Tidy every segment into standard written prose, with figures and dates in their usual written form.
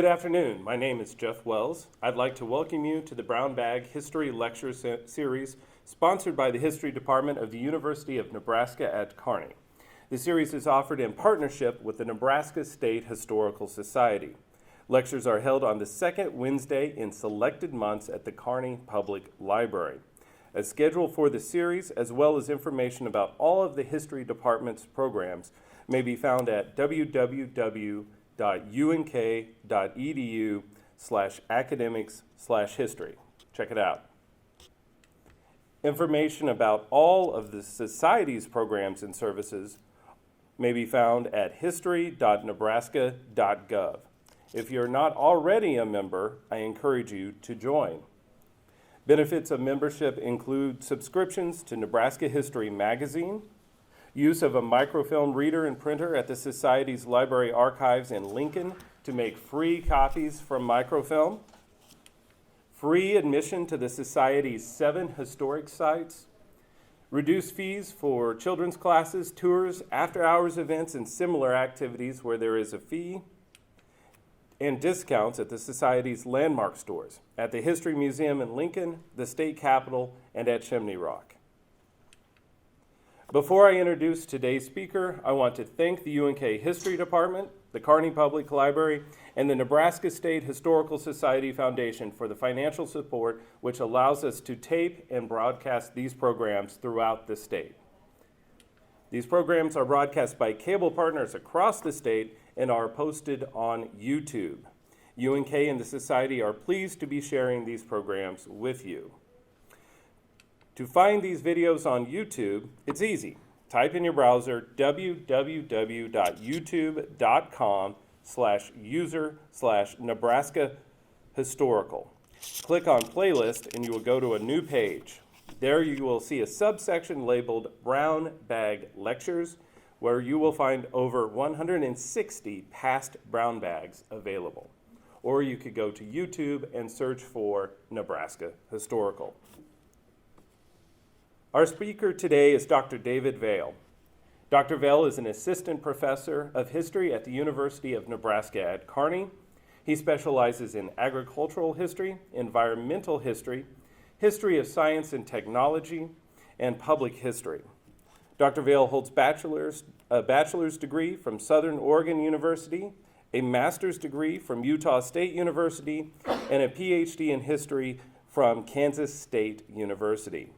afternoon. My name is Jeff Wells. I'd like to welcome you to the Brown Bag History Lecture Series sponsored by the History Department of the University of Nebraska at Kearney. The series is offered in partnership with the Nebraska State Historical Society. Lectures are held on the second Wednesday in selected months at the Kearney Public Library. A schedule for the series, as well as information about all of the History Department's programs, may be found at www.unk.edu/academics/history. Check it out. Information about all of the Society's programs and services may be found at history.nebraska.gov. If you're not already a member, I encourage you to join. Benefits of membership include subscriptions to Nebraska History Magazine, use of a microfilm reader and printer at the Society's library archives in Lincoln to make free copies from microfilm, free admission to the Society's 7 historic sites, reduced fees for children's classes, tours, after-hours events, and similar activities where there is a fee, and discounts at the Society's landmark stores, at the History Museum in Lincoln, the State Capitol, and at Chimney Rock. Before I introduce today's speaker, I want to thank the UNK History Department, the Kearney Public Library, and the Nebraska State Historical Society Foundation for the financial support which allows us to tape and broadcast these programs throughout the state. These programs are broadcast by cable partners across the state and are posted on YouTube. UNK and the Society are pleased to be sharing these programs with you. To find these videos on YouTube, it's easy. Type in your browser www.youtube.com/user/Nebraska Historical. Click on Playlist and you will go to a new page. There you will see a subsection labeled Brown Bag Lectures, where you will find over 160 past brown bags available. Or you could go to YouTube and search for Nebraska Historical. Our speaker today is Dr. David Vail. Dr. Vail is an assistant professor of history at the University of Nebraska at Kearney. He specializes in agricultural history, environmental history, history of science and technology, and public history. Dr. Vail holds a bachelor's degree from Southern Oregon University, a master's degree from Utah State University, and a PhD in history from Kansas State University.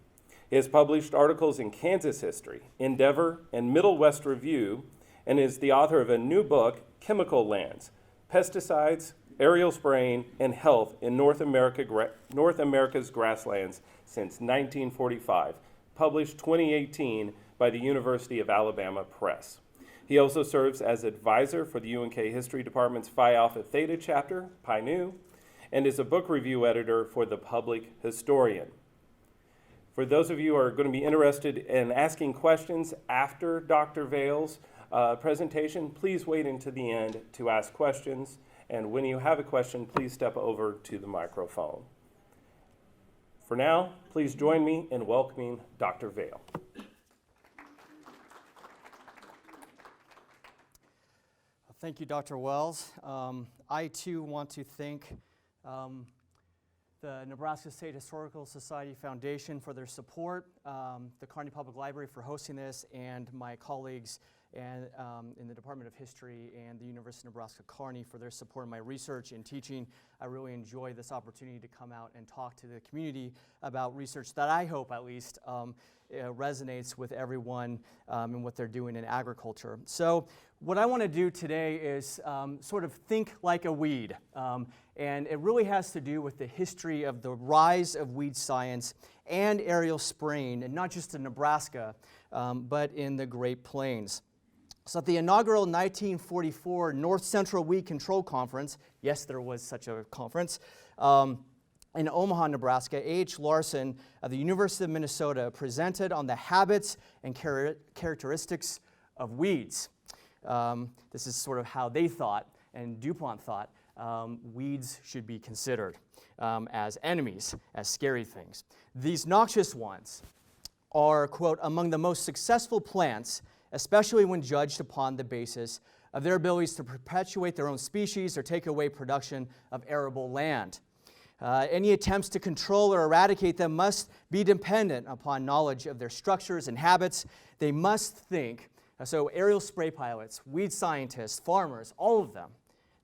He has published articles in Kansas History, Endeavor, and Middle West Review, and is the author of a new book, Chemical Lands, Pesticides, Aerial Spraying, and Health in North America's Grasslands since 1945, published 2018 by the University of Alabama Press. He also serves as advisor for the UNK History Department's Phi Alpha Theta chapter, Pi Nu, and is a book review editor for The Public Historian. For those of you who are going to be interested in asking questions after Dr. Vail's presentation, please wait until the end to ask questions. And when you have a question, please step over to the microphone. For now, please join me in welcoming Dr. Vail. Thank you, Dr. Wells. I too want to thank the Nebraska State Historical Society Foundation for their support, the Kearney Public Library for hosting this, and my colleagues in the Department of History and the University of Nebraska-Kearney for their support in my research and teaching. I really enjoy this opportunity to come out and talk to the community about research that I hope at least resonates with everyone in what they're doing in agriculture. So what I want to do today is sort of think like a weed. And it really has to do with the history of the rise of weed science and aerial spraying, and not just in Nebraska, but in the Great Plains. So at the inaugural 1944 North Central Weed Control Conference, yes, there was such a conference, in Omaha, Nebraska, A.H. Larson of the University of Minnesota presented on the habits and characteristics of weeds. This is sort of how they thought, and DuPont thought, weeds should be considered as enemies, as scary things. These noxious ones are, quote, among the most successful plants, especially when judged upon the basis of their abilities to perpetuate their own species or take away production of arable land. Any attempts to control or eradicate them must be dependent upon knowledge of their structures and habits. They must think, so aerial spray pilots, weed scientists, farmers, all of them,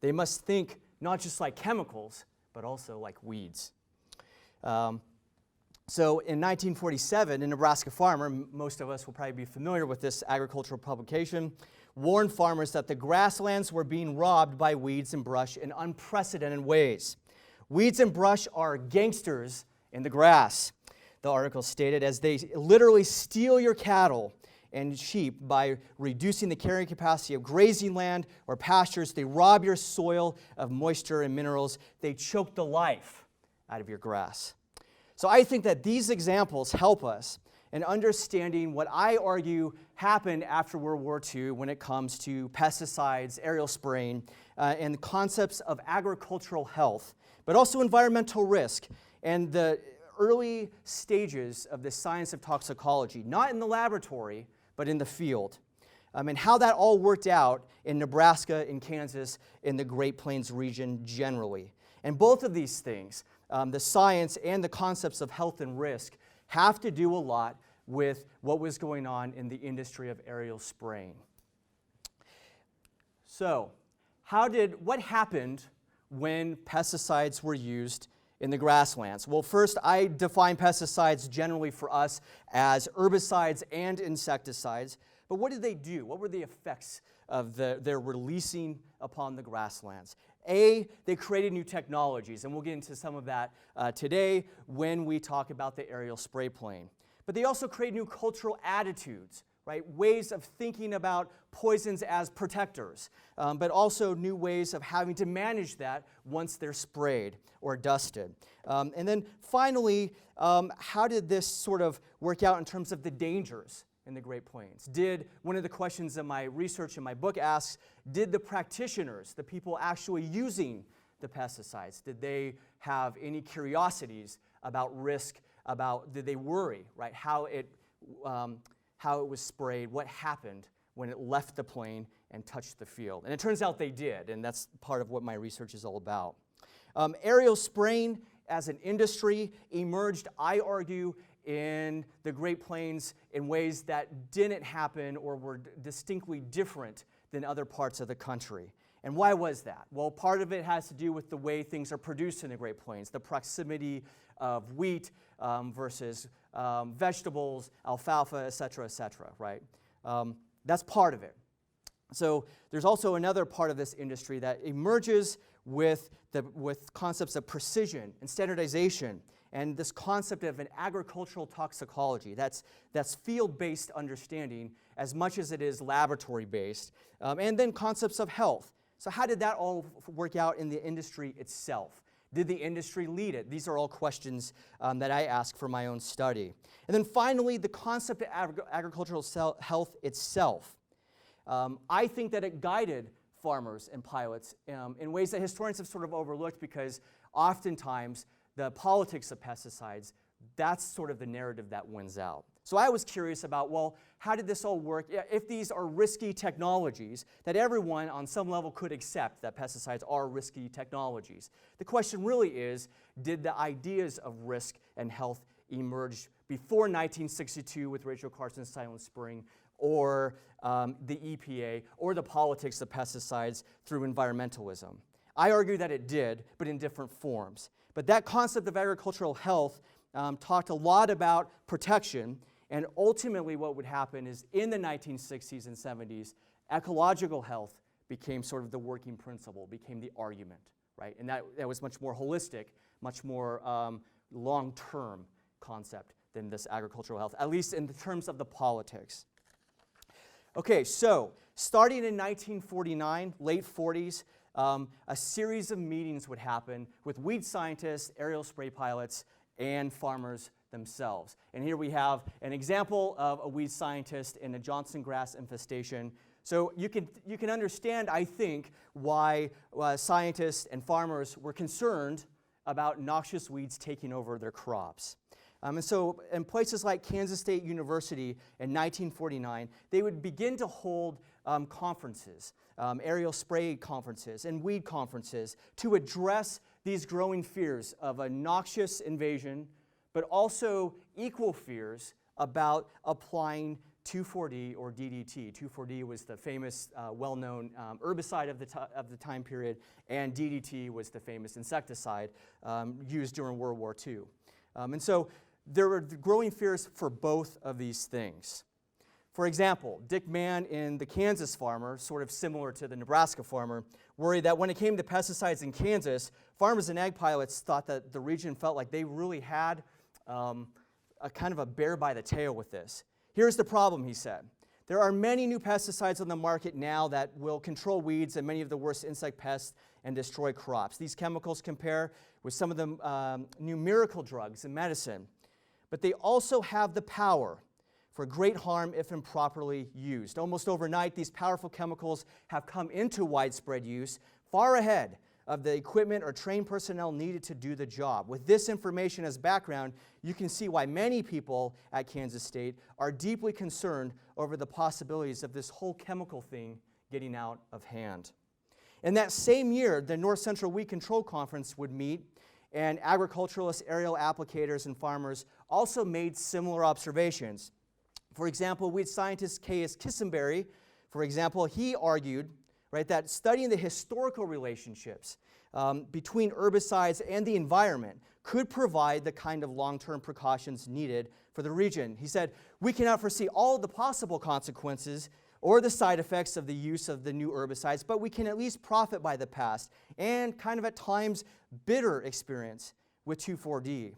they must think not just like chemicals, but also like weeds. So in 1947, a Nebraska farmer, most of us will probably be familiar with this agricultural publication, warned farmers that the grasslands were being robbed by weeds and brush in unprecedented ways. Weeds and brush are gangsters in the grass, the article stated, as they literally steal your cattle and sheep by reducing the carrying capacity of grazing land or pastures. They rob your soil of moisture and minerals. They choke the life out of your grass. So I think that these examples help us in understanding what I argue happened after World War II when it comes to pesticides, aerial spraying, and the concepts of agricultural health, but also environmental risk and the early stages of the science of toxicology, not in the laboratory, but in the field, and how that all worked out in Nebraska, in Kansas, in the Great Plains region generally. And both of these things, the science and the concepts of health and risk, have to do a lot with what was going on in the industry of aerial spraying. So, what happened when pesticides were used in the grasslands? Well, first, I define pesticides generally for us as herbicides and insecticides. But what did they do? What were the effects of their releasing upon the grasslands? They created new technologies, and we'll get into some of that today when we talk about the aerial spray plane. But they also created new cultural attitudes, right? Ways of thinking about poisons as protectors, but also new ways of having to manage that once they're sprayed or dusted. And then finally, how did this sort of work out in terms of the dangers in the Great Plains? One of the questions that my research in my book asks, did the practitioners, the people actually using the pesticides, did they have any curiosities about risk, did they worry, right, how it was sprayed, what happened when it left the plane and touched the field? And it turns out they did, and that's part of what my research is all about. Aerial spraying as an industry emerged, I argue, in the Great Plains in ways that didn't happen or were distinctly different than other parts of the country. And why was that? Well, part of it has to do with the way things are produced in the Great Plains, the proximity of wheat versus vegetables, alfalfa, et cetera, right? That's part of it. So there's also another part of this industry that emerges with concepts of precision and standardization, and this concept of an agricultural toxicology. That's field-based understanding as much as it is laboratory-based. And then concepts of health. So how did that all work out in the industry itself? Did the industry lead it? These are all questions that I ask for my own study. And then finally, the concept of agricultural health itself. I think that it guided farmers and pilots in ways that historians have sort of overlooked, because oftentimes the politics of pesticides, that's sort of the narrative that wins out. So I was curious about, well, how did this all work? If these are risky technologies that everyone on some level could accept that pesticides are risky technologies, the question really is, did the ideas of risk and health emerge before 1962 with Rachel Carson's Silent Spring, or the EPA, or the politics of pesticides through environmentalism? I argue that it did, but in different forms. But that concept of agricultural health talked a lot about protection, and ultimately what would happen is in the 1960s and 70s, ecological health became sort of the working principle, became the argument, right? And that was much more holistic, much more long-term concept than this agricultural health, at least in terms of the politics. Okay, so starting in 1949, late 40s, a series of meetings would happen with weed scientists, aerial spray pilots, and farmers themselves. And here we have an example of a weed scientist in a Johnson grass infestation. So you can understand, I think, why scientists and farmers were concerned about noxious weeds taking over their crops. And so in places like Kansas State University in 1949, they would begin to hold conferences, aerial spray conferences and weed conferences to address these growing fears of a noxious invasion, but also equal fears about applying 2,4-D or DDT. 2,4-D was the famous, well-known herbicide of the time period, and DDT was the famous insecticide used during World War II. And so there were growing fears for both of these things. For example, Dick Mann in the Kansas farmer, sort of similar to the Nebraska farmer, worried that when it came to pesticides in Kansas, farmers and ag pilots thought that the region felt like they really had a kind of a bear by the tail with this. Here's the problem, he said. There are many new pesticides on the market now that will control weeds and many of the worst insect pests and destroy crops. These chemicals compare with some of the new miracle drugs in medicine, but they also have the power for great harm if improperly used. Almost overnight, these powerful chemicals have come into widespread use, far ahead of the equipment or trained personnel needed to do the job. With this information as background, you can see why many people at Kansas State are deeply concerned over the possibilities of this whole chemical thing getting out of hand. In that same year, the North Central Weed Control Conference would meet, and agriculturalists, aerial applicators, and farmers also made similar observations. For example, weed scientist K.S. Kissenberry, for example, he argued that studying the historical relationships between herbicides and the environment could provide the kind of long-term precautions needed for the region. He said, "We cannot foresee all of the possible consequences or the side effects of the use of the new herbicides, but we can at least profit by the past and kind of at times bitter experience with 2,4-D.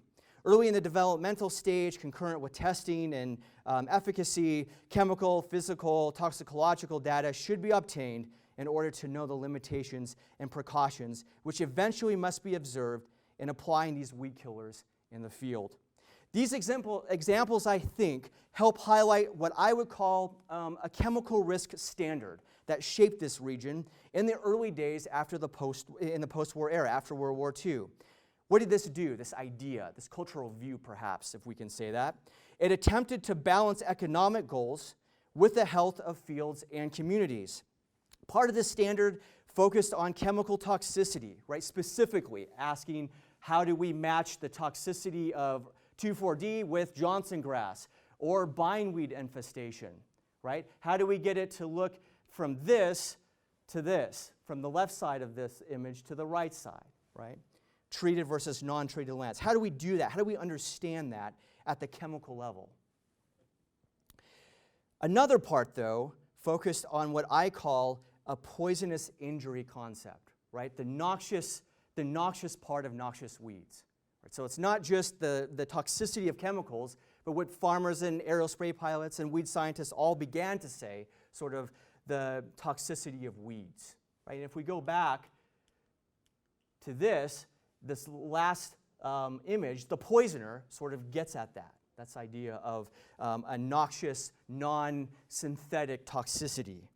Early in the developmental stage, concurrent with testing and efficacy, chemical, physical, toxicological data should be obtained in order to know the limitations and precautions which eventually must be observed in applying these weed killers in the field." These examples, I think, help highlight what I would call a chemical risk standard that shaped this region in the early days after in the post-war era, after World War II. What did this do, this idea, this cultural view perhaps, if we can say that? It attempted to balance economic goals with the health of fields and communities. Part of this standard focused on chemical toxicity, specifically asking how do we match the toxicity of 2,4-D with Johnson grass or bindweed infestation, How do we get it to look from this to this, from the left side of this image to the right side, Treated versus non-treated lands. How do we do that? How do we understand that at the chemical level? Another part, though, focused on what I call a poisonous injury concept, the noxious part of noxious weeds. So it's not just the toxicity of chemicals, but what farmers and aerial spray pilots and weed scientists all began to say, sort of the toxicity of weeds. And if we go back to this last image, the poisoner sort of gets at that. That's the idea of a noxious, non-synthetic toxicity.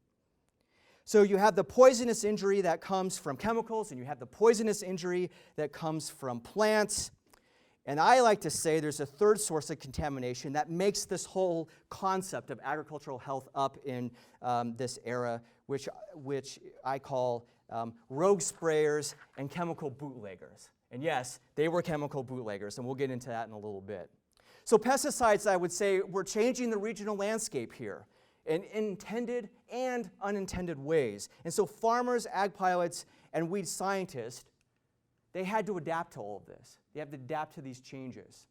So you have the poisonous injury that comes from chemicals, and you have the poisonous injury that comes from plants. And I like to say there's a third source of contamination that makes this whole concept of agricultural health up in this era, which I call rogue sprayers and chemical bootleggers. And yes, they were chemical bootleggers, and we'll get into that in a little bit. So pesticides, I would say, were changing the regional landscape here in intended and unintended ways. And so farmers, ag pilots, and weed scientists, they had to adapt to all of this. They had to adapt to these changes.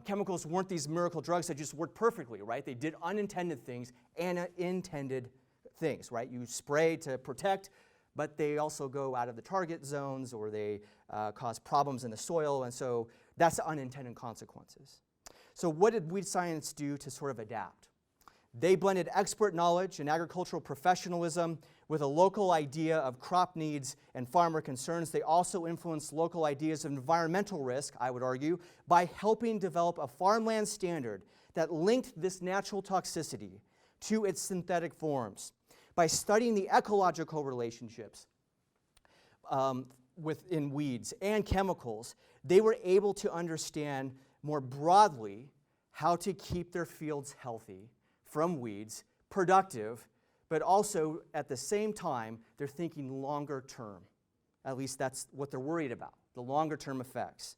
Chemicals weren't these miracle drugs that just worked perfectly, They did unintended things and intended things, You spray to protect, but they also go out of the target zones or they cause problems in the soil, and so that's the unintended consequences. So what did weed science do to sort of adapt? They blended expert knowledge and agricultural professionalism with a local idea of crop needs and farmer concerns. They also influenced local ideas of environmental risk, I would argue, by helping develop a farmland standard that linked this natural toxicity to its synthetic forms. By studying the ecological relationships within weeds and chemicals, they were able to understand more broadly, how to keep their fields healthy from weeds, productive, but also at the same time, they're thinking longer term. At least that's what they're worried about, the longer term effects.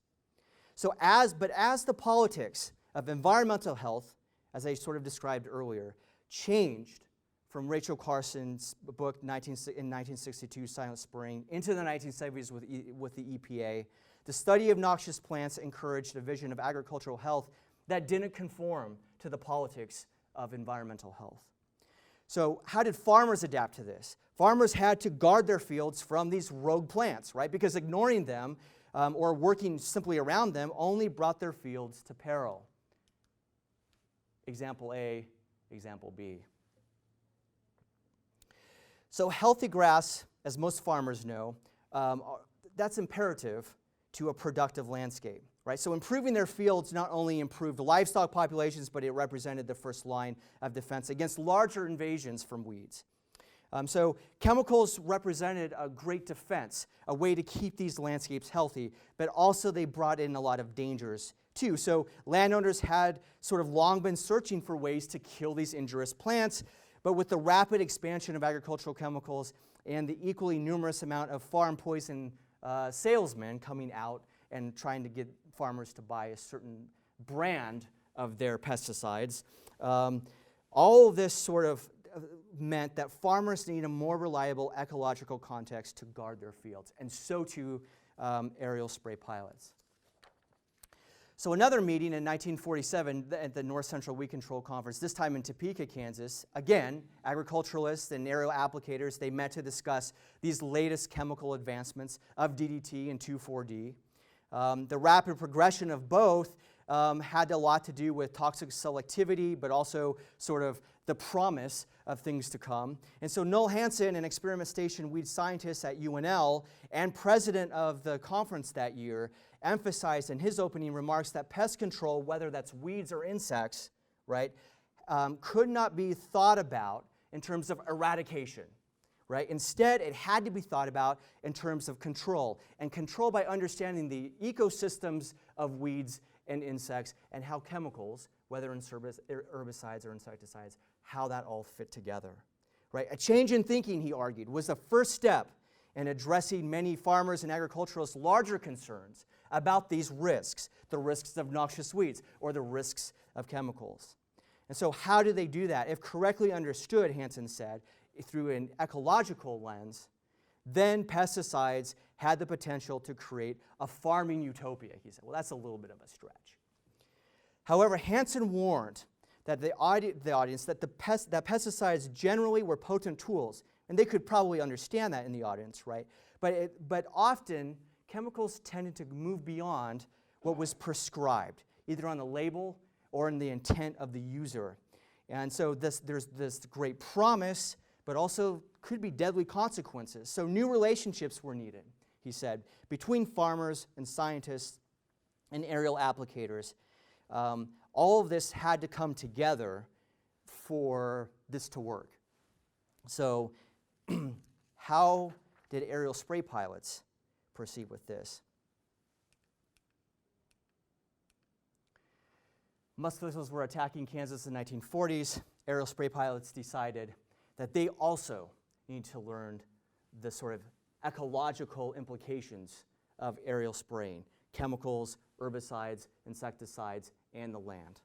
So as the politics of environmental health, as I sort of described earlier, changed from Rachel Carson's book in 1962, Silent Spring, into the 1970s with the EPA, the study of noxious plants encouraged a vision of agricultural health that didn't conform to the politics of environmental health. So how did farmers adapt to this? Farmers had to guard their fields from these rogue plants, right? Because ignoring them or working simply around them only brought their fields to peril. Example A, example B. So healthy grass, as most farmers know, that's imperative to a productive landscape, right? So improving their fields not only improved livestock populations, but it represented the first line of defense against larger invasions from weeds. So chemicals represented a great defense, a way to keep these landscapes healthy, but also they brought in a lot of dangers too. So landowners had sort of long been searching for ways to kill these injurious plants, but with the rapid expansion of agricultural chemicals and the equally numerous amount of farm poison salesmen coming out and trying to get farmers to buy a certain brand of their pesticides, all of this sort of meant that farmers need a more reliable ecological context to guard their fields, and so too aerial spray pilots. So another meeting in 1947 at the North Central Weed Control Conference, this time in Topeka, Kansas, again, agriculturalists and aerial applicators, they met to discuss these latest chemical advancements of DDT and 2,4-D. The rapid progression of both had a lot to do with toxic selectivity, but also sort of the promise of things to come. And so Noel Hansen, an experiment station weed scientist at UNL and president of the conference that year, emphasized in his opening remarks that pest control, whether that's weeds or insects, right, could not be thought about in terms of eradication. Right? Instead, it had to be thought about in terms of control, and control by understanding the ecosystems of weeds and insects and how chemicals, whether in herbicides or insecticides, how that all fit together. Right? A change in thinking, he argued, was the first step in addressing many farmers and agriculturalists' larger concerns about these risks, the risks of noxious weeds or the risks of chemicals. And so how do they do that? If correctly understood, Hansen said, through an ecological lens, then pesticides had the potential to create a farming utopia. He said, well, that's a little bit of a stretch. However, Hansen warned that the audience that pesticides generally were potent tools, and they could probably understand that in the audience, right? But often, chemicals tended to move beyond what was prescribed, either on the label or in the intent of the user. And so there's this great promise, but also could be deadly consequences. So new relationships were needed, he said, between farmers and scientists and aerial applicators. All of this had to come together for this to work. So how did aerial spray pilots proceed with this? Musk missiles were attacking Kansas in the 1940s. Aerial spray pilots decided that they also need to learn the sort of ecological implications of aerial spraying, chemicals, herbicides, insecticides, and the land.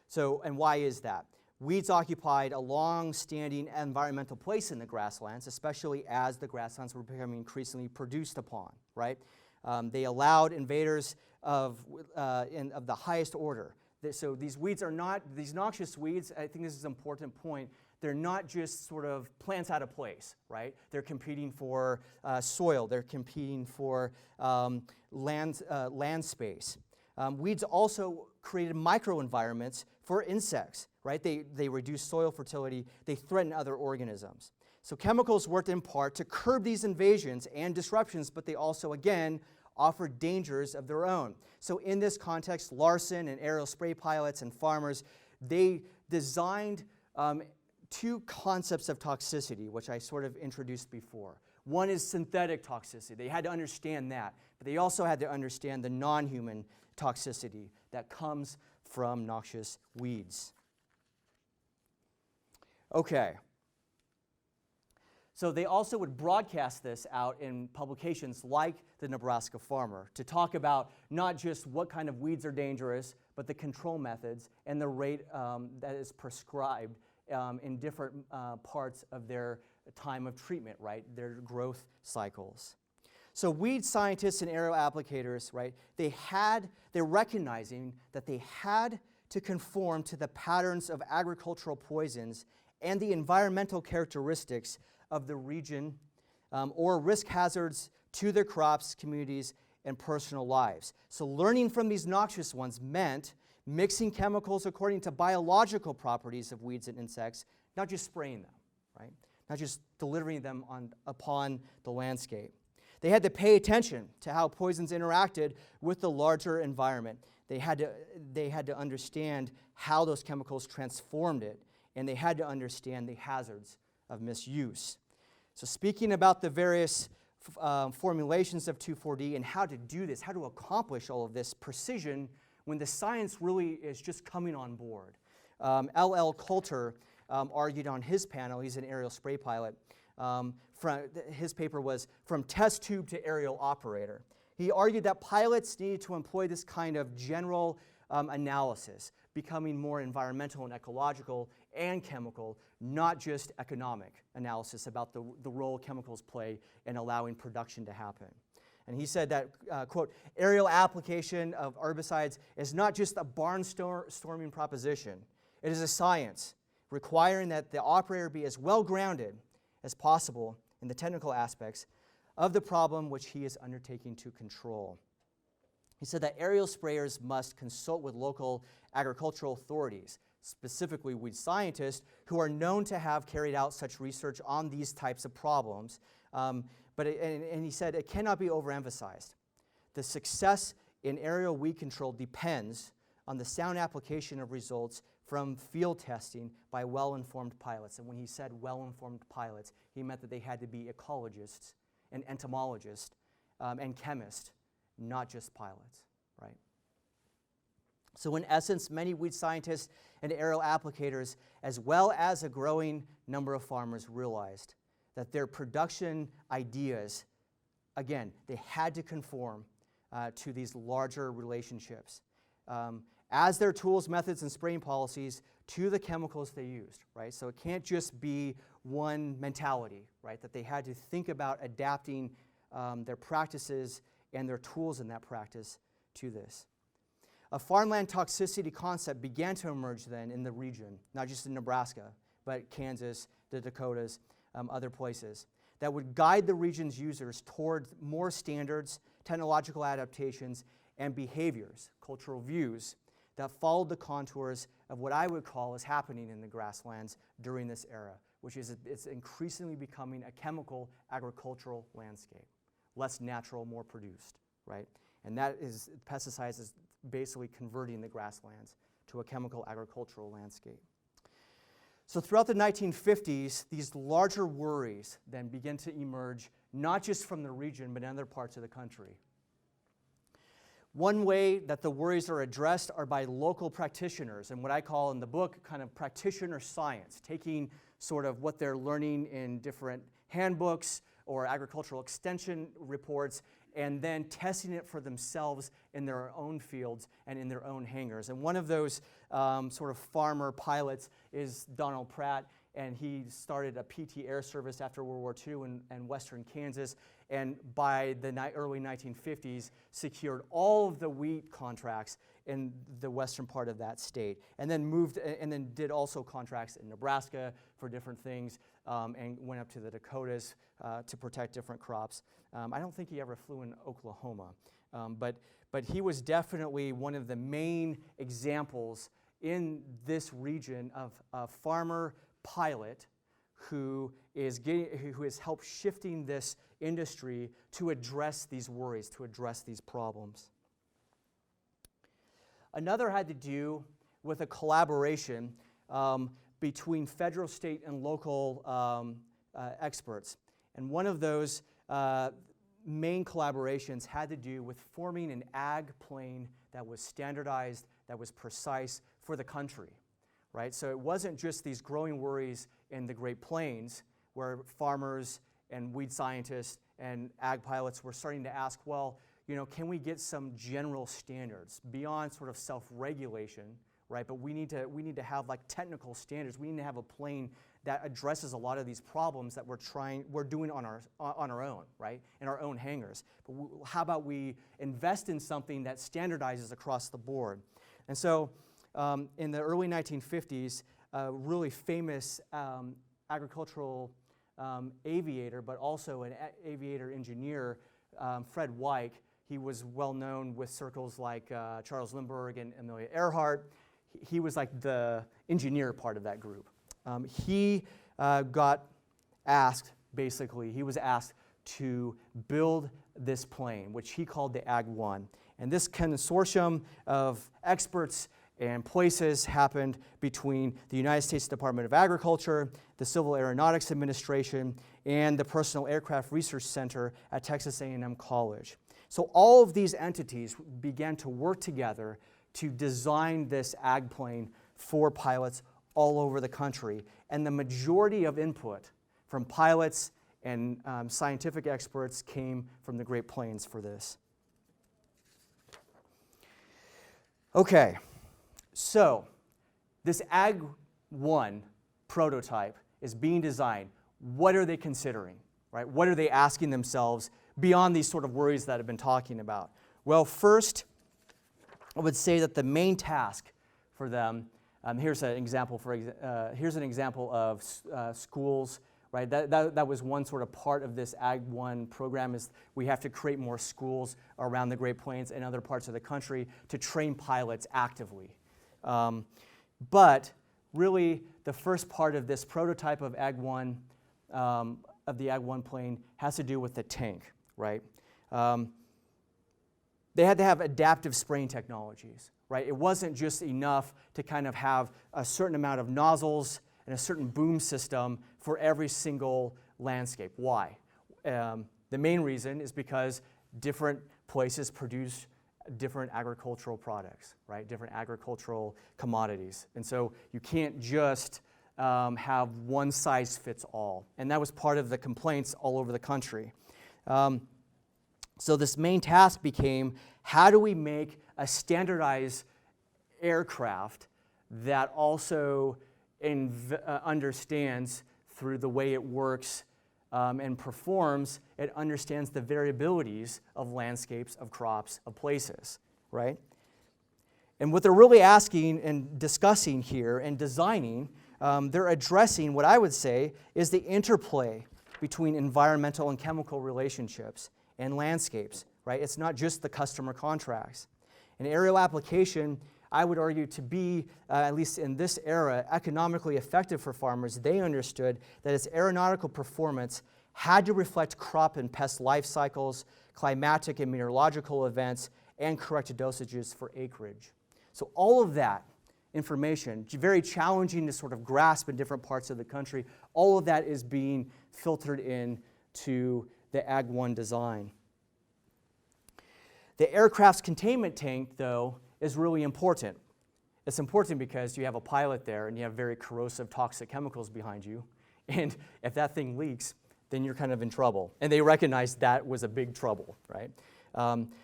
So, and why is that? Weeds occupied a long-standing environmental place in the grasslands, especially as the grasslands were becoming increasingly produced upon, right? They allowed invaders of the highest order. So these weeds are not, these noxious weeds, I think this is an important point, they're not just sort of plants out of place, right? They're competing for soil, they're competing for land space. Weeds also created microenvironments for insects, right? They reduce soil fertility, they threaten other organisms. So chemicals worked in part to curb these invasions and disruptions, but they also, again, offer dangers of their own. So in this context, Larson and aerial spray pilots and farmers, they designed two concepts of toxicity, which I sort of introduced before. One is synthetic toxicity. They had to understand that. But they also had to understand the non-human toxicity that comes from noxious weeds. Okay. So they also would broadcast this out in publications like the Nebraska Farmer to talk about not just what kind of weeds are dangerous, but the control methods and the rate that is prescribed in different parts of their time of treatment, right, their growth cycles. So weed scientists and aerial applicators, right, they're recognizing that they had to conform to the patterns of agricultural poisons and the environmental characteristics of the region or risk hazards to their crops, communities, and personal lives. So learning from these noxious ones meant mixing chemicals according to biological properties of weeds and insects, not just spraying them, right? Not just delivering them upon the landscape. They had to pay attention to how poisons interacted with the larger environment. They had to understand how those chemicals transformed it, and they had to understand the hazards of misuse. So speaking about the various formulations of 2,4-D and how to do this, how to accomplish all of this precision when the science really is just coming on board. L.L. Coulter argued on his panel, he's an aerial spray pilot, his paper was From Test Tube to Aerial Operator. He argued that pilots needed to employ this kind of general analysis, becoming more environmental and ecological and chemical, not just economic analysis about the role chemicals play in allowing production to happen. And he said that, quote, aerial application of herbicides is not just a barnstorming proposition. It is a science requiring that the operator be as well grounded as possible in the technical aspects of the problem which he is undertaking to control. He said that aerial sprayers must consult with local agricultural authorities, specifically weed scientists, who are known to have carried out such research on these types of problems. And he said it cannot be overemphasized. The success in aerial weed control depends on the sound application of results from field testing by well-informed pilots. And when he said well-informed pilots, he meant that they had to be ecologists and entomologists and chemists, not just pilots, right? So in essence, many weed scientists and aerial applicators, as well as a growing number of farmers, realized that their production ideas, again, they had to conform to these larger relationships as their tools, methods, and spraying policies to the chemicals they used, right? So it can't just be one mentality, right? That they had to think about adapting their practices and their tools in that practice to this. A farmland toxicity concept began to emerge then in the region, not just in Nebraska, but Kansas, the Dakotas, other places, that would guide the region's users toward more standards, technological adaptations, and behaviors, cultural views, that followed the contours of what I would call is happening in the grasslands during this era, which is it's increasingly becoming a chemical agricultural landscape, less natural, more produced, right? And that is, pesticides is basically converting the grasslands to a chemical agricultural landscape. So throughout the 1950s, these larger worries then begin to emerge, not just from the region, but in other parts of the country. One way that the worries are addressed are by local practitioners, and what I call in the book kind of practitioner science, taking sort of what they're learning in different handbooks or agricultural extension reports and then testing it for themselves in their own fields and in their own hangars. And one of those sort of farmer pilots is Donald Pratt, and he started a PT Air Service after World War II in western Kansas, and by the early 1950s secured all of the wheat contracts in the western part of that state, and then did also contracts in Nebraska for different things, and went up to the Dakotas to protect different crops. I don't think he ever flew in Oklahoma, but he was definitely one of the main examples in this region of a farmer pilot who has helped shifting this industry to address these worries, to address these problems. Another had to do with a collaboration between federal, state, and local experts. And one of those main collaborations had to do with forming an ag plane that was standardized, that was precise for the country, right? So it wasn't just these growing worries in the Great Plains where farmers and weed scientists and ag pilots were starting to ask, well, you know, can we get some general standards beyond sort of self-regulation, right? But we need to have like technical standards. We need to have a plane that addresses a lot of these problems that we're doing on our own, right? In our own hangars. But how about we invest in something that standardizes across the board? And so in the early 1950s, a really famous agricultural aviator, but also an aviator engineer, Fred Weick, he was well known with circles like Charles Lindbergh and Amelia Earhart. He was like the engineer part of that group. He got asked, basically, he was asked to build this plane, which he called the AG1. And this consortium of experts and places happened between the United States Department of Agriculture, the Civil Aeronautics Administration, and the Personal Aircraft Research Center at Texas A&M College. So all of these entities began to work together to design this ag plane for pilots all over the country. And the majority of input from pilots and scientific experts came from the Great Plains for this. Okay, so this AG1 prototype is being designed. What are they considering, right? What are they asking themselves beyond these sort of worries that I've been talking about? Well, first, I would say that the main task for them, here's an example of schools, right? That was one sort of part of this AG1 program, is we have to create more schools around the Great Plains and other parts of the country to train pilots actively. But really, the first part of this prototype of AG1, of the AG1 plane, has to do with the tank, right? They had to have adaptive spraying technologies, right? It wasn't just enough to kind of have a certain amount of nozzles and a certain boom system for every single landscape. Why? The main reason is because different places produce different agricultural products, right? Different agricultural commodities. And so you can't just have one size fits all. And that was part of the complaints all over the country. So this main task became, how do we make a standardized aircraft that also understands through the way it works and performs, it understands the variabilities of landscapes, of crops, of places, right? And what they're really asking and discussing here and designing, they're addressing what I would say is the interplay between environmental and chemical relationships and landscapes, right? It's not just the customer contracts. An aerial application, I would argue, to be, at least in this era, economically effective for farmers. They understood that its aeronautical performance had to reflect crop and pest life cycles, climatic and meteorological events, and correct dosages for acreage. So all of that information, very challenging to sort of grasp in different parts of the country, all of that is being filtered into the AG1 design. The aircraft's containment tank, though, is really important. It's important because you have a pilot there and you have very corrosive, toxic chemicals behind you. And if that thing leaks, then you're kind of in trouble. And they recognized that was a big trouble, right?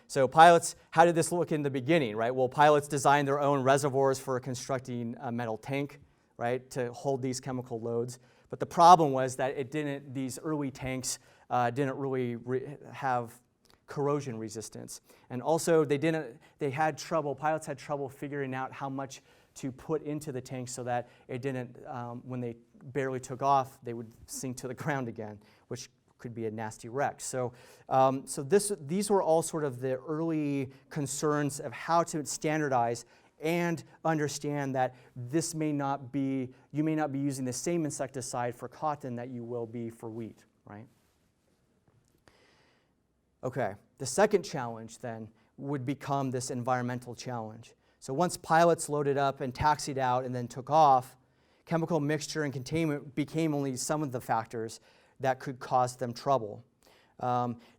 So pilots, how did this look in the beginning, right? Well, pilots designed their own reservoirs for constructing a metal tank, right, to hold these chemical loads. But the problem was that these early tanks didn't really have corrosion resistance. And also pilots had trouble figuring out how much to put into the tank so that it didn't, when they barely took off, they would sink to the ground again, which could be a nasty wreck. So, these were all sort of the early concerns of how to standardize and understand that you may not be using the same insecticide for cotton that you will be for wheat, right? Okay, the second challenge then would become this environmental challenge. So once pilots loaded up and taxied out and then took off, chemical mixture and containment became only some of the factors. that could cause them trouble.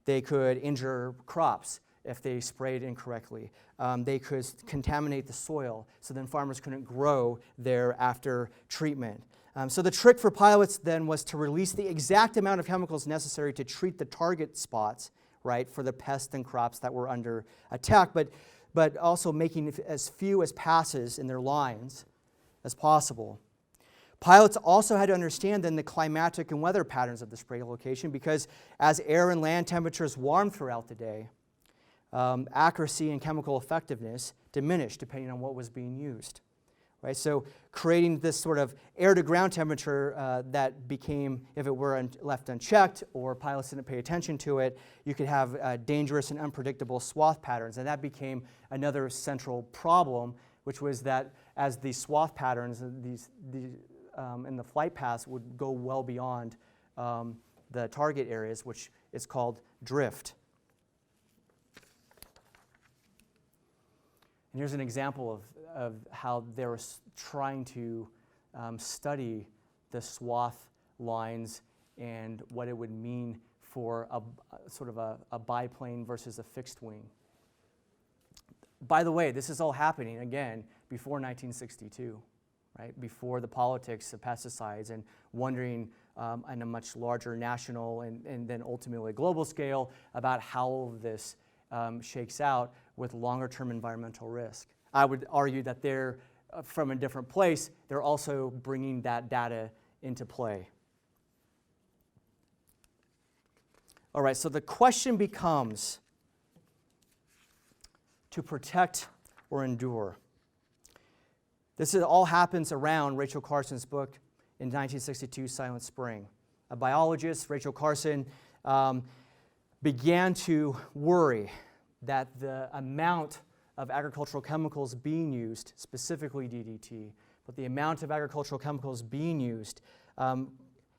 They could injure crops if they sprayed incorrectly. They could contaminate the soil, so then farmers couldn't grow there after treatment. So the trick for pilots then was to release the exact amount of chemicals necessary to treat the target spots, right, for the pests and crops that were under attack, but also making as few as passes in their lines as possible. Pilots also had to understand then the climatic and weather patterns of the spray location, because as air and land temperatures warmed throughout the day, accuracy and chemical effectiveness diminished depending on what was being used. Right? So creating this sort of air-to-ground temperature that became, if it were left unchecked or pilots didn't pay attention to it, you could have dangerous and unpredictable swath patterns. And that became another central problem, which was that as these swath patterns and the flight paths would go well beyond the target areas, which is called drift. And here's an example of how they were trying to study the swath lines and what it would mean for a sort of a biplane versus a fixed wing. By the way, this is all happening, again, before 1962, right? Before the politics of pesticides, and wondering on a much larger national and then ultimately global scale about how all of this shakes out with longer-term environmental risk. I would argue that they're from a different place. They're also bringing that data into play. All right, so the question becomes, to protect or endure? This all happens around Rachel Carson's book in 1962, Silent Spring. A biologist, Rachel Carson, began to worry that the amount of agricultural chemicals being used, specifically DDT, but the amount of agricultural chemicals being used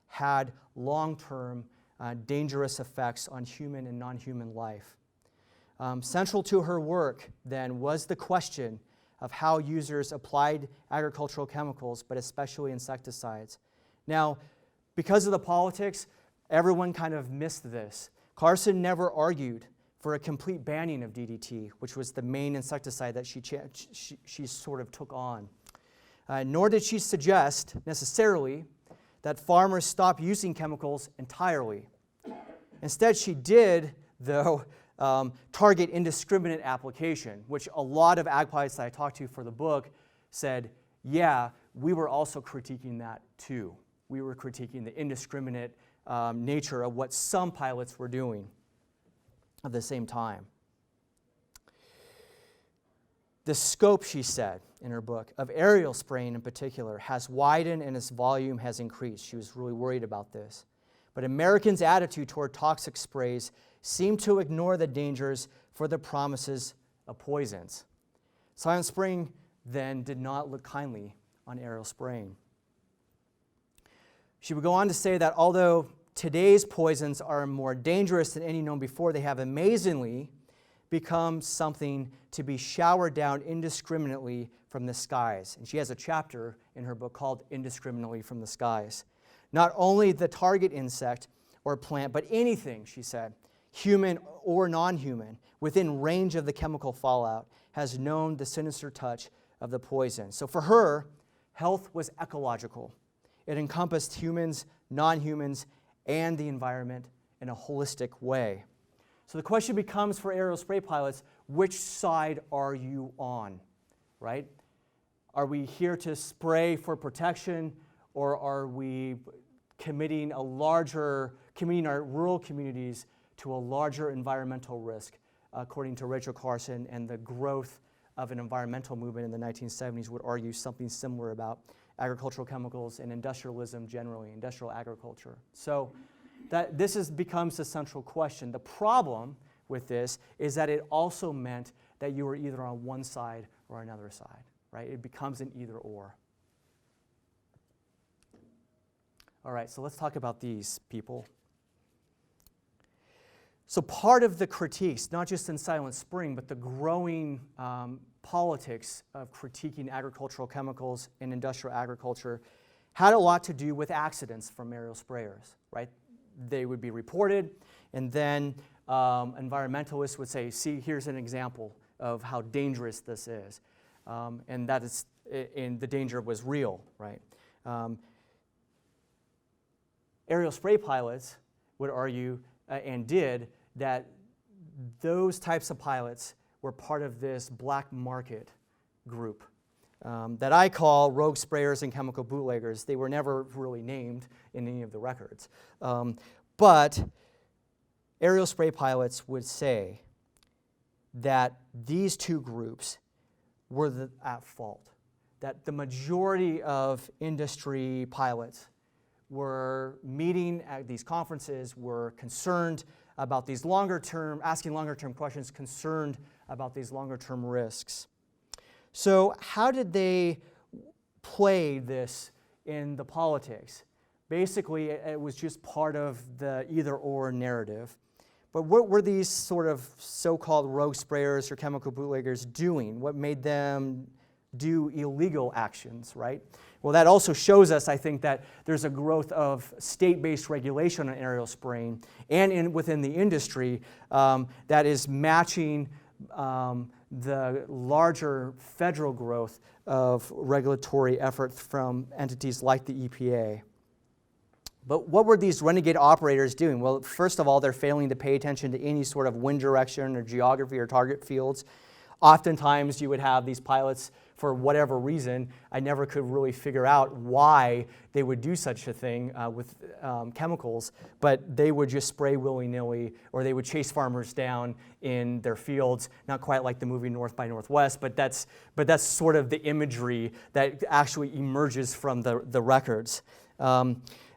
had long-term dangerous effects on human and non-human life. Central to her work, then, was the question of how users applied agricultural chemicals, but especially insecticides. Now, because of the politics, everyone kind of missed this. Carson never argued for a complete banning of DDT, which was the main insecticide that she sort of took on. Nor did she suggest, necessarily, that farmers stop using chemicals entirely. Instead, she did, though, target indiscriminate application, which a lot of ag pilots that I talked to for the book said, yeah, we were also critiquing that too. We were critiquing the indiscriminate nature of what some pilots were doing at the same time. The scope, she said in her book, of aerial spraying in particular has widened and its volume has increased. She was really worried about this. But Americans' attitude toward toxic sprays seemed to ignore the dangers for the promises of poisons. Silent Spring then did not look kindly on aerial spraying. She would go on to say that although today's poisons are more dangerous than any known before, they have amazingly become something to be showered down indiscriminately from the skies. And she has a chapter in her book called Indiscriminately from the Skies. Not only the target insect or plant, but anything, she said, human or non-human, within range of the chemical fallout, has known the sinister touch of the poison. So for her, health was ecological. It encompassed humans, non-humans, and the environment in a holistic way. So the question becomes for aerial spray pilots, which side are you on, right? Are we here to spray for protection, or are we committing our rural communities to a larger environmental risk, according to Rachel Carson, and the growth of an environmental movement in the 1970s would argue something similar about agricultural chemicals and industrialism generally, industrial agriculture. So this becomes the central question. The problem with this is that it also meant that you were either on one side or another side, right? It becomes an either or. All right, so let's talk about these people. So part of the critiques, not just in Silent Spring, but the growing politics of critiquing agricultural chemicals and industrial agriculture had a lot to do with accidents from aerial sprayers, right? they would be reported, and then environmentalists would say, see, here's an example of how dangerous this is. And that is, and the danger was real, right? Aerial spray pilots would argue, and did, that those types of pilots were part of this black market group that I call rogue sprayers and chemical bootleggers. They were never really named in any of the records. But aerial spray pilots would say that these two groups were at fault, that the majority of industry pilots were meeting at these conferences, were concerned about these asking longer term questions, concerned about these longer term risks. So how did they play this in the politics? Basically, it was just part of the either-or narrative. But what were these sort of so-called rogue sprayers or chemical bootleggers doing? What made them do illegal actions, right? Well, that also shows us, I think, that there's a growth of state-based regulation on aerial spraying and within the industry that is matching the larger federal growth of regulatory efforts from entities like the EPA. But what were these renegade operators doing? Well, first of all, they're failing to pay attention to any sort of wind direction or geography or target fields. Oftentimes, you would have these pilots, for whatever reason, I never could really figure out why they would do such a thing with chemicals, but they would just spray willy-nilly, or they would chase farmers down in their fields, not quite like the movie North by Northwest, but that's sort of the imagery that actually emerges from the records.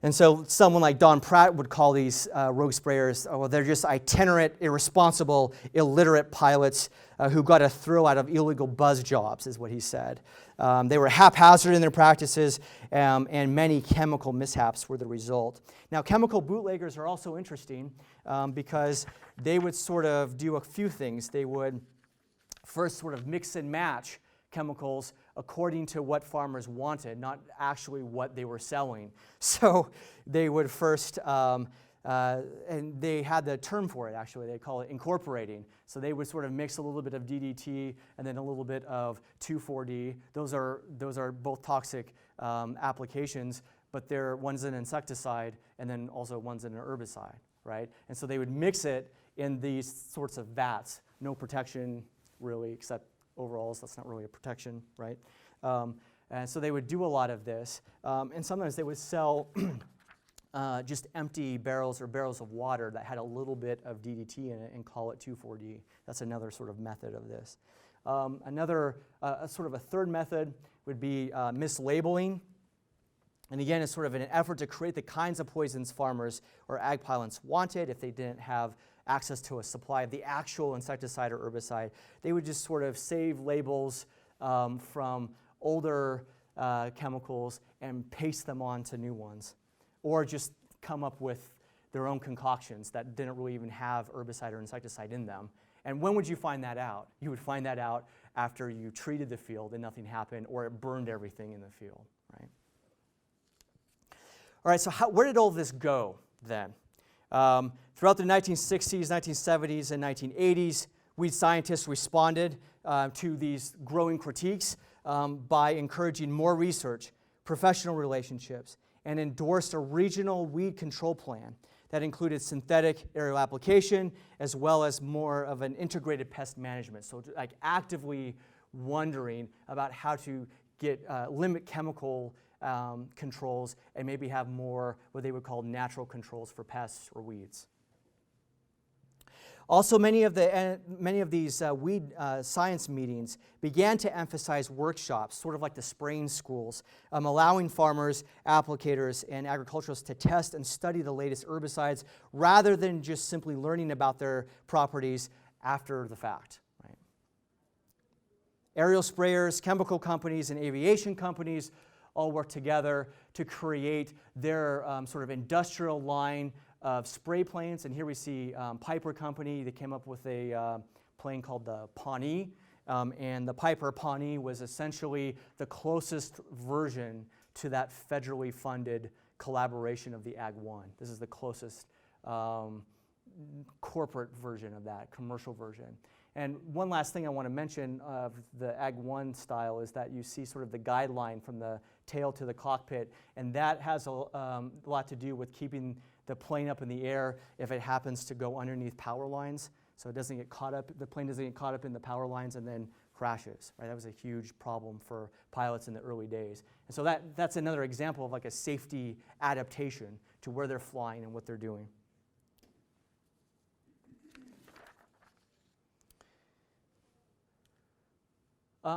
And so someone like Don Pratt would call these rogue sprayers, well, they're just itinerant, irresponsible, illiterate pilots who got a thrill out of illegal buzz jobs, is what he said. They were haphazard in their practices, and many chemical mishaps were the result. Now, chemical bootleggers are also interesting because they would sort of do a few things. They would first sort of mix and match chemicals according to what farmers wanted, not actually what they were selling. So they would first, and they had the term for it actually, they call it incorporating. So they would sort of mix a little bit of DDT and then a little bit of 2,4-D. Those are both toxic applications, but one's an insecticide and then also one's an herbicide, right? And so they would mix it in these sorts of vats, no protection really, except overalls, that's not really a protection, right? And so they would do a lot of this. And sometimes they would sell just empty barrels or barrels of water that had a little bit of DDT in it and call it 2,4-D. That's another sort of method of this. Sort of a third method would be mislabeling. And again, it's sort of an effort to create the kinds of poisons farmers or ag pilots wanted if they didn't have access to a supply of the actual insecticide or herbicide. They would just sort of save labels from older chemicals and paste them onto new ones, or just come up with their own concoctions that didn't really even have herbicide or insecticide in them. And when would you find that out? You would find that out after you treated the field and nothing happened, or it burned everything in the field, right? All right, so where did all this go then? Throughout the 1960s, 1970s, and 1980s, we scientists responded to these growing critiques by encouraging more research, professional relationships, and endorsed a regional weed control plan that included synthetic aerial application as well as more of an integrated pest management. So like actively wondering about how to limit chemical controls and maybe have more what they would call natural controls for pests or weeds. Also, many of these weed science meetings began to emphasize workshops, sort of like the spraying schools, allowing farmers, applicators, and agriculturalists to test and study the latest herbicides rather than just simply learning about their properties after the fact. Right? Aerial sprayers, chemical companies, and aviation companies all work together to create their sort of industrial line of spray planes. And here we see Piper Company. They came up with a plane called the Pawnee. And the Piper Pawnee was essentially the closest version to that federally funded collaboration of the AG1. This is the closest corporate version of that, commercial version. And one last thing I want to mention of the AG1 style is that you see sort of the guideline from the tail to the cockpit, and that has a lot to do with keeping the plane up in the air if it happens to go underneath power lines, so it doesn't get caught up, the plane doesn't get caught up in the power lines and then crashes, right? That was a huge problem for pilots in the early days. And so that's another example of like a safety adaptation to where they're flying and what they're doing.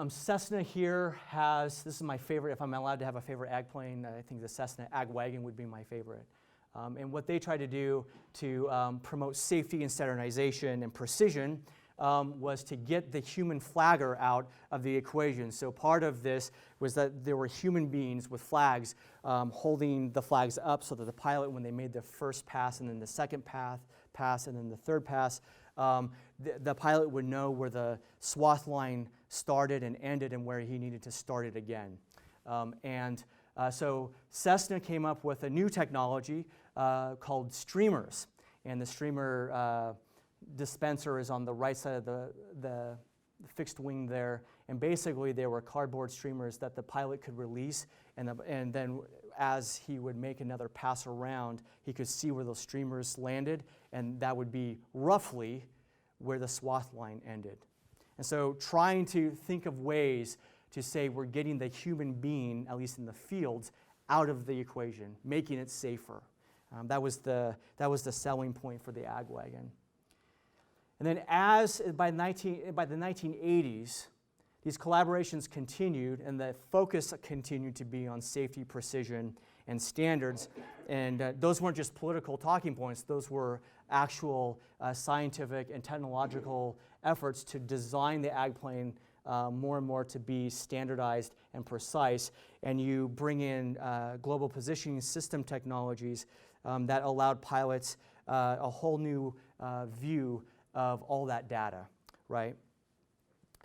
Cessna here has, this is my favorite, if I'm allowed to have a favorite ag plane, I think the Cessna AG Wagon would be my favorite. And what they try to do to promote safety and standardization and precision was to get the human flagger out of the equation. So part of this was that there were human beings with flags holding the flags up so that the pilot, when they made the first pass and then the second pass and then the third pass, the pilot would know where the swath line started and ended and where he needed to start it again. So Cessna came up with a new technology called streamers. And the streamer dispenser is on the right side of the fixed wing there. And basically they were cardboard streamers that the pilot could release, and then as he would make another pass around, he could see where those streamers landed, and that would be roughly where the swath line ended. And so trying to think of ways to say we're getting the human being, at least in the fields, out of the equation, making it safer. That was the selling point for the AG Wagon. And then by the 1980s, these collaborations continued, and the focus continued to be on safety, precision, and standards. And those weren't just political talking points. Those were actual scientific and technological efforts to design the ag plane more and more to be standardized and precise. And you bring in global positioning system technologies that allowed pilots a whole new view of all that data, right?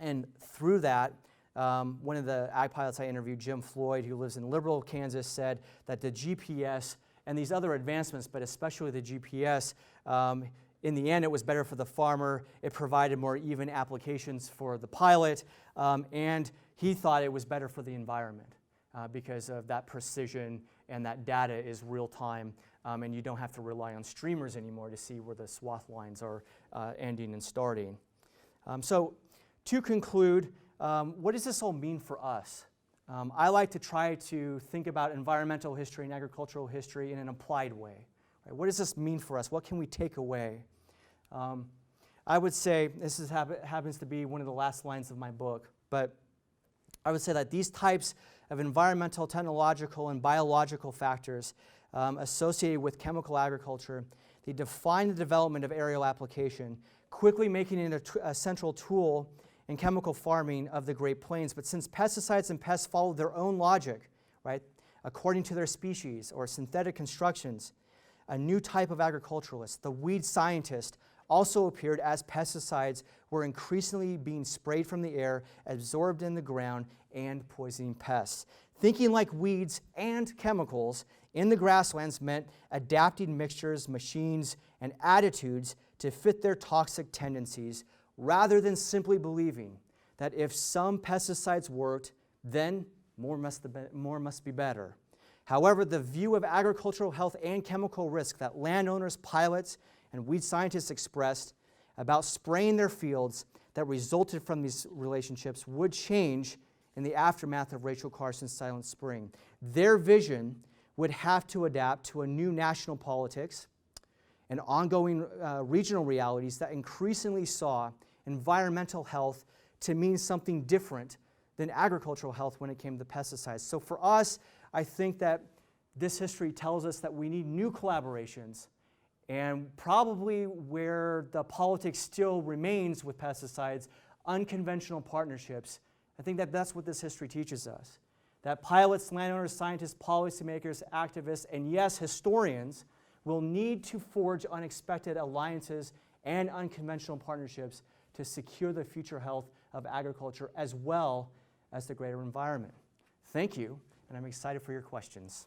And through that, one of the ag pilots I interviewed, Jim Floyd, who lives in Liberal, Kansas, said that the GPS and these other advancements, but especially the GPS, in the end, it was better for the farmer. It provided more even applications for the pilot, and he thought it was better for the environment because of that precision, and that data is real time, and you don't have to rely on streamers anymore to see where the swath lines are ending and starting. So to conclude, what does this all mean for us? I like to try to think about environmental history and agricultural history in an applied way. Right? What does this mean for us? What can we take away? I would say, this happens to be one of the last lines of my book, but I would say that these types of environmental, technological, and biological factors associated with chemical agriculture, they define the development of aerial application, quickly making it a central tool in chemical farming of the Great Plains. But since pesticides and pests follow their own logic, right, according to their species or synthetic constructions, a new type of agriculturalist, the weed scientist, also appeared as pesticides were increasingly being sprayed from the air, absorbed in the ground, and poisoning pests. Thinking like weeds and chemicals in the grasslands meant adapting mixtures, machines, and attitudes to fit their toxic tendencies, rather than simply believing that if some pesticides worked, then more must be better. However, the view of agricultural health and chemical risk that landowners, pilots, and weed scientists expressed about spraying their fields that resulted from these relationships would change in the aftermath of Rachel Carson's Silent Spring. Their vision would have to adapt to a new national politics and ongoing regional realities that increasingly saw environmental health to mean something different than agricultural health when it came to pesticides. So for us, I think that this history tells us that we need new collaborations, and probably where the politics still remains with pesticides, unconventional partnerships. I think that that's what this history teaches us. That pilots, landowners, scientists, policymakers, activists, and yes, historians will need to forge unexpected alliances and unconventional partnerships to secure the future health of agriculture as well as the greater environment. Thank you, and I'm excited for your questions.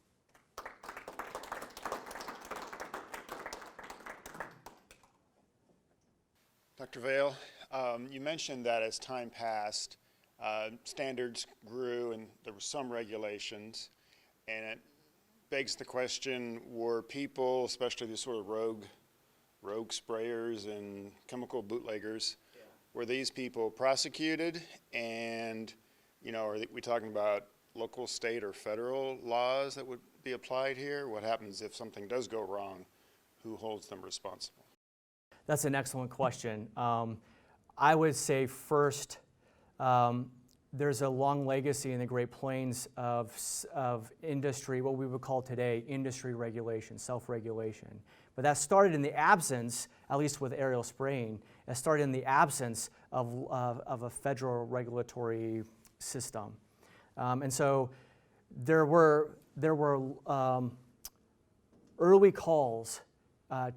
Dr. Vail, you mentioned that as time passed, standards grew and there were some regulations, and it begs the question, were people, especially these sort of rogue sprayers and chemical bootleggers, were these people prosecuted? And, you know, are we talking about local, state, or federal laws that would be applied here? What happens if something does go wrong? Who holds them responsible? That's an excellent question. I would say first, there's a long legacy in the Great Plains of industry, what we would call today industry regulation, self-regulation. But that started in the absence, at least with aerial spraying, it started in the absence of a federal regulatory system. And so there were early calls at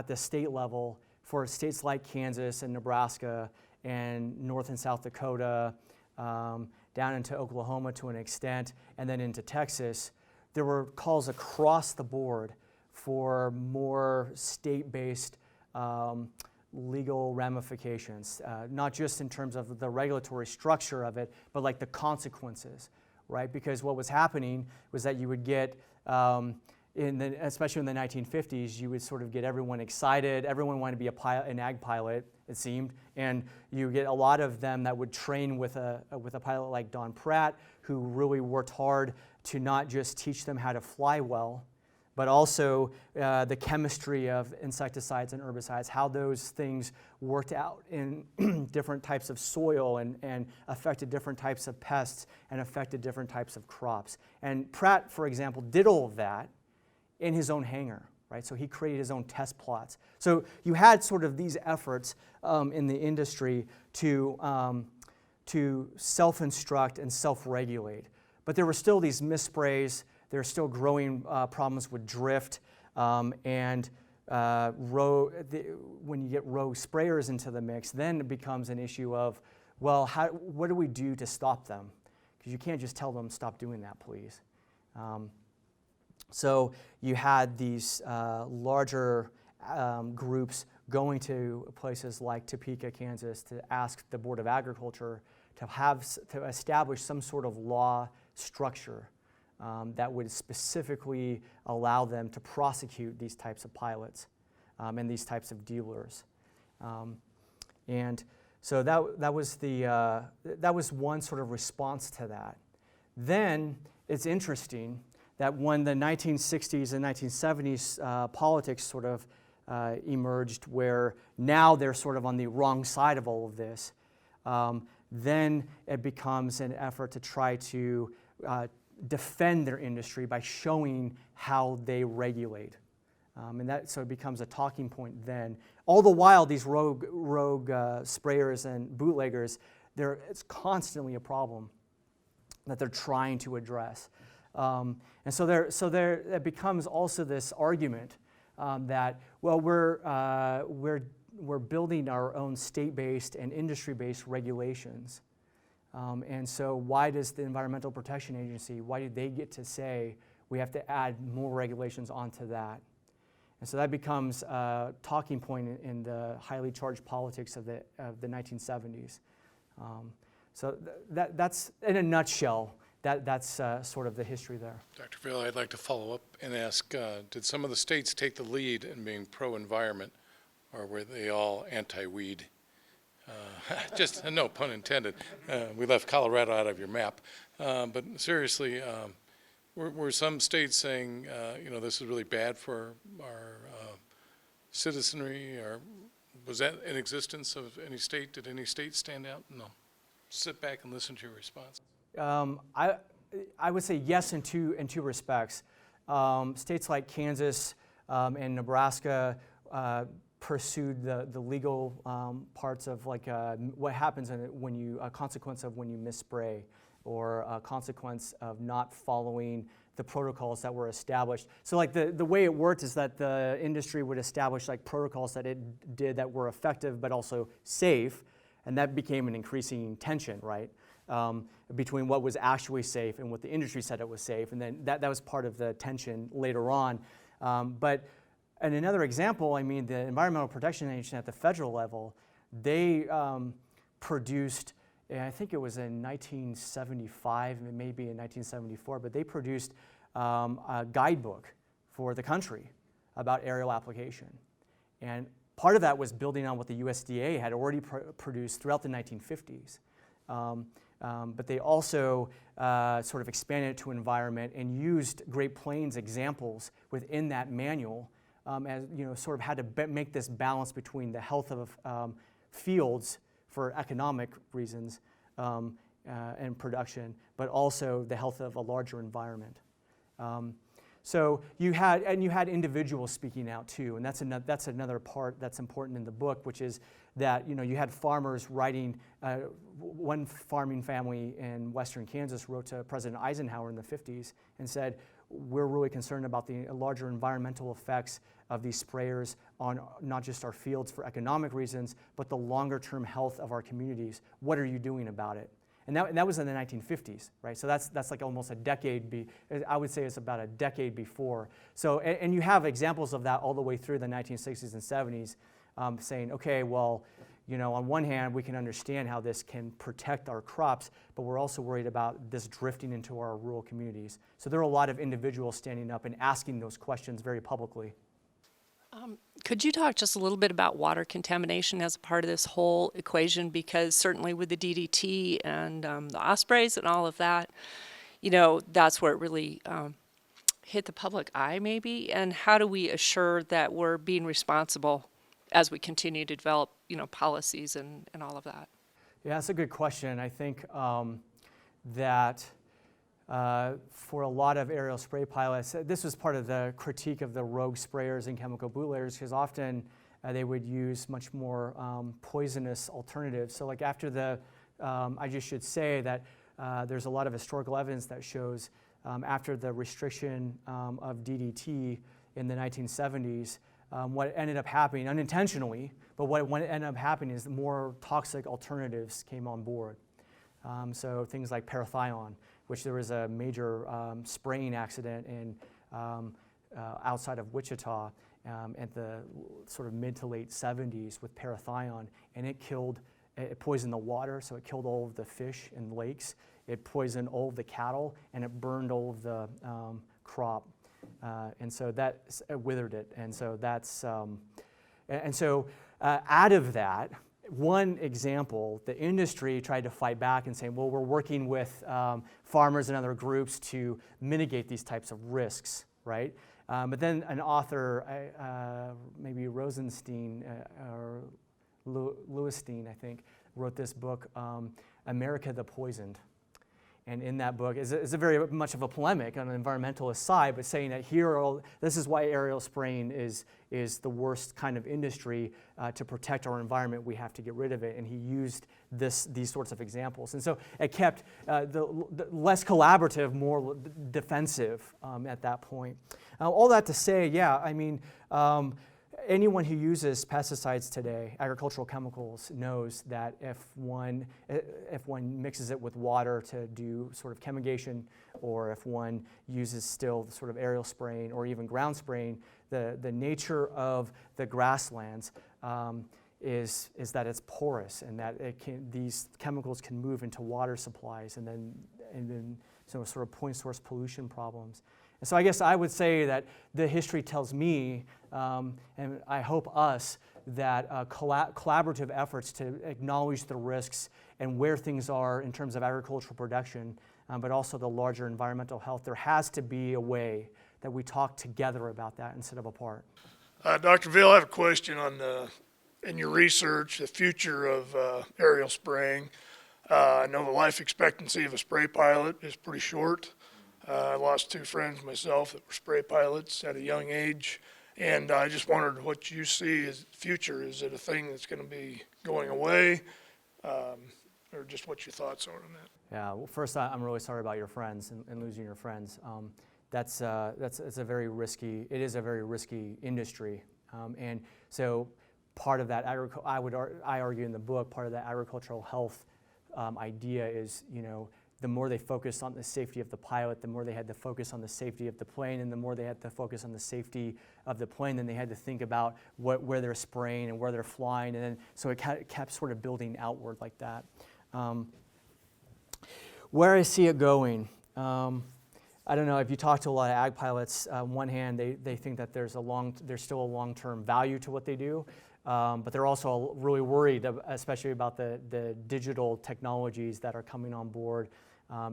the state level for states like Kansas and Nebraska and North and South Dakota, down into Oklahoma to an extent, and then into Texas. There were calls across the board for more state-based legal ramifications, not just in terms of the regulatory structure of it, but like the consequences, right? Because what was happening was that you would get, especially in the 1950s, you would sort of get everyone excited. Everyone wanted to be an ag pilot, it seemed, and you get a lot of them that would train with a pilot like Don Pratt, who really worked hard to not just teach them how to fly well, but also the chemistry of insecticides and herbicides, how those things worked out in different types of soil and affected different types of pests and affected different types of crops. And Pratt, for example, did all of that in his own hangar, right? So he created his own test plots. So you had sort of these efforts in the industry to self-instruct and self-regulate. But there were still these missprays. There are still growing problems with drift when you get rogue sprayers into the mix, then it becomes an issue of, well, what do we do to stop them? Because you can't just tell them, stop doing that, please. So you had these larger groups going to places like Topeka, Kansas, to ask the Board of Agriculture to establish some sort of law structure that would specifically allow them to prosecute these types of pilots and these types of dealers. And so that was one sort of response to that. Then it's interesting that when the 1960s and 1970s politics sort of emerged, where now they're sort of on the wrong side of all of this, then it becomes an effort to try to defend their industry by showing how they regulate. So it becomes a talking point then. All the while, these rogue sprayers and bootleggers, it's constantly a problem that they're trying to address. And so it becomes also this argument that, well, we're building our own state-based and industry-based regulations. And so why does the Environmental Protection Agency, why do they get to say we have to add more regulations onto that? And so that becomes a talking point in the highly charged politics of the 1970s. So that's, in a nutshell, that's sort of the history there. Dr. Vail, I'd like to follow up and ask, did some of the states take the lead in being pro-environment, or were they all anti-weed? Just no pun intended. We left Colorado out of your map. But seriously, were some states saying, this is really bad for our citizenry, or was that in existence of any state? Did any state stand out? No. Sit back and listen to your response. I would say yes in two respects. States like Kansas and Nebraska pursued the legal parts of like what happens when a consequence of when you misspray, or a consequence of not following the protocols that were established. So like the way it worked is that the industry would establish like protocols that it did that were effective but also safe, and that became an increasing tension, right? Between what was actually safe and what the industry said it was safe, and then that was part of the tension later on. And another example, I mean, the Environmental Protection Agency at the federal level, they produced, and I think it was in 1975, it may be in 1974, but they produced a guidebook for the country about aerial application. And part of that was building on what the USDA had already produced throughout the 1950s. But they also sort of expanded it to environment and used Great Plains examples within that manual as, you know, sort of had to make this balance between the health of fields for economic reasons and production, but also the health of a larger environment. So you had individuals speaking out too, and that's another part that's important in the book, which is that, you know, you had farmers writing. One farming family in western Kansas wrote to President Eisenhower in the 50s and said, "We're really concerned about the larger environmental effects of these sprayers on not just our fields for economic reasons, but the longer-term health of our communities. What are you doing about it?" And that was in the 1950s, right? So that's like almost a decade, I would say it's about a decade before. So, and you have examples of that all the way through the 1960s and 70s, saying, okay, well, you know, on one hand, we can understand how this can protect our crops, but we're also worried about this drifting into our rural communities. So there are a lot of individuals standing up and asking those questions very publicly. Could you talk just a little bit about water contamination as a part of this whole equation? Because certainly with the DDT and the ospreys and all of that, you know, that's where it really hit the public eye maybe. And how do we assure that we're being responsible as we continue to develop, you know, policies and all of that? Yeah, that's a good question. I think that for a lot of aerial spray pilots, this was part of the critique of the rogue sprayers and chemical bootleggers, because often they would use much more poisonous alternatives. So like after the, I just should say that there's a lot of historical evidence that shows after the restriction of DDT in the 1970s, what ended up happening, unintentionally, but what ended up happening is more toxic alternatives came on board. So things like parathion, which there was a major spraying accident in outside of Wichita at the sort of mid to late 70s with parathion, and it poisoned the water, so it killed all of the fish in lakes. It poisoned all of the cattle, and it burned all of the crop, and so that withered it. And so that's out of that. One example, the industry tried to fight back and say, well, we're working with farmers and other groups to mitigate these types of risks, right? But then an author, maybe Rosenstein or Lewisstein, I think, wrote this book, America the Poisoned. And in that book is a very much of a polemic on an environmentalist side, but saying that this is why aerial spraying is the worst kind of industry to protect our environment. We have to get rid of it. And he used these sorts of examples. And so it kept the less collaborative, more defensive at that point. All that to say, yeah, I mean, anyone who uses pesticides today, agricultural chemicals, knows that if one mixes it with water to do sort of chemigation, or if one uses still sort of aerial spraying or even ground spraying, the nature of the grasslands is that it's porous, and that these chemicals can move into water supplies, and then so sort of point source pollution problems. And so I guess I would say that the history tells me, and I hope us, that collaborative efforts to acknowledge the risks and where things are in terms of agricultural production, but also the larger environmental health, there has to be a way that we talk together about that instead of apart. Dr. Vail, I have a question on in your research, the future of aerial spraying. I know the life expectancy of a spray pilot is pretty short. I lost 2 friends myself that were spray pilots at a young age, and I just wondered what you see as the future. Is it a thing that's going to be going away, or just what your thoughts are on that? Yeah, well, first I'm really sorry about your friends and losing your friends. It's a very risky industry, and so part of that I argue in the book, part of that agricultural health idea is, you know, the more they focused on the safety of the pilot, the more they had to focus on the safety of the plane, and the more they had to focus on the safety of the plane, then they had to think about where they're spraying and where they're flying, and then so it kept sort of building outward like that. Where I see it going, I don't know, if you talk to a lot of ag pilots, on one hand, they think that there's still a long-term value to what they do, but they're also really worried, especially about the digital technologies that are coming on board,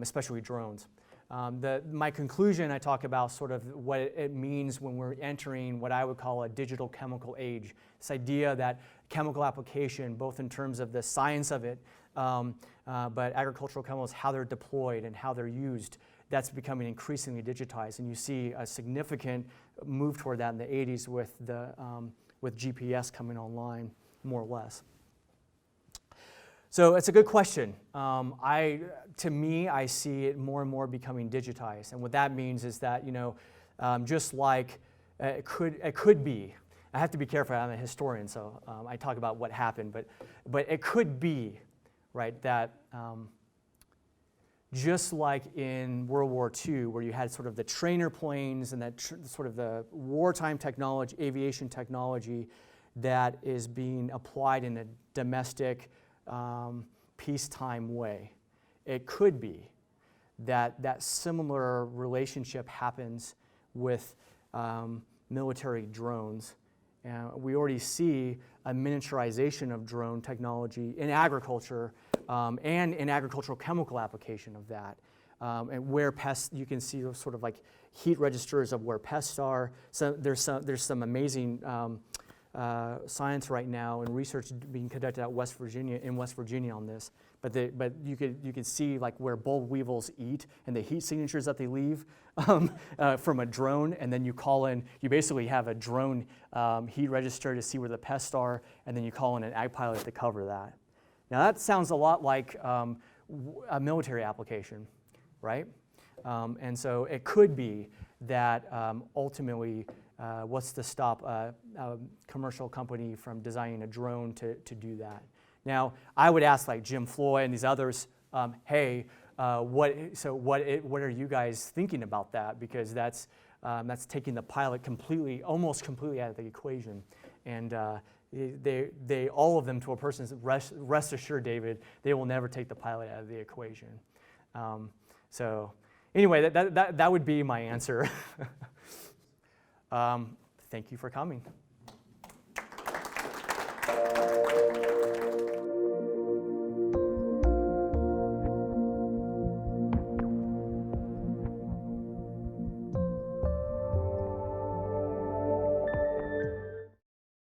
especially drones. My conclusion, I talk about sort of what it means when we're entering what I would call a digital chemical age. This idea that chemical application, both in terms of the science of it, but agricultural chemicals, how they're deployed and how they're used, that's becoming increasingly digitized. And you see a significant move toward that in the 80s with GPS coming online, more or less. So it's a good question. To me, I see it more and more becoming digitized. And what that means is that, just like it could be, I have to be careful, I'm a historian, so I talk about what happened, but it could be, right, that just like in World War II, where you had sort of the trainer planes and that sort of the wartime technology, aviation technology that is being applied in a domestic peacetime way. It could be that similar relationship happens with military drones. We already see a miniaturization of drone technology in agriculture and in agricultural chemical application of that. And where pests, you can see those sort of like heat registers of where pests are. So there's some amazing science right now and research being conducted in West Virginia on this. But you could see like where boll weevils eat and the heat signatures that they leave from a drone, and then you basically have a drone heat register to see where the pests are, and then you call in an ag pilot to cover that. Now that sounds a lot like a military application, right? And so it could be that ultimately what's to stop a commercial company from designing a drone to do that? Now, I would ask like Jim Floyd and these others, hey, what are you guys thinking about that? Because that's taking the pilot almost completely out of the equation. And they all of them to a person, rest assured, David, they will never take the pilot out of the equation. So anyway, that would be my answer. Thank you for coming.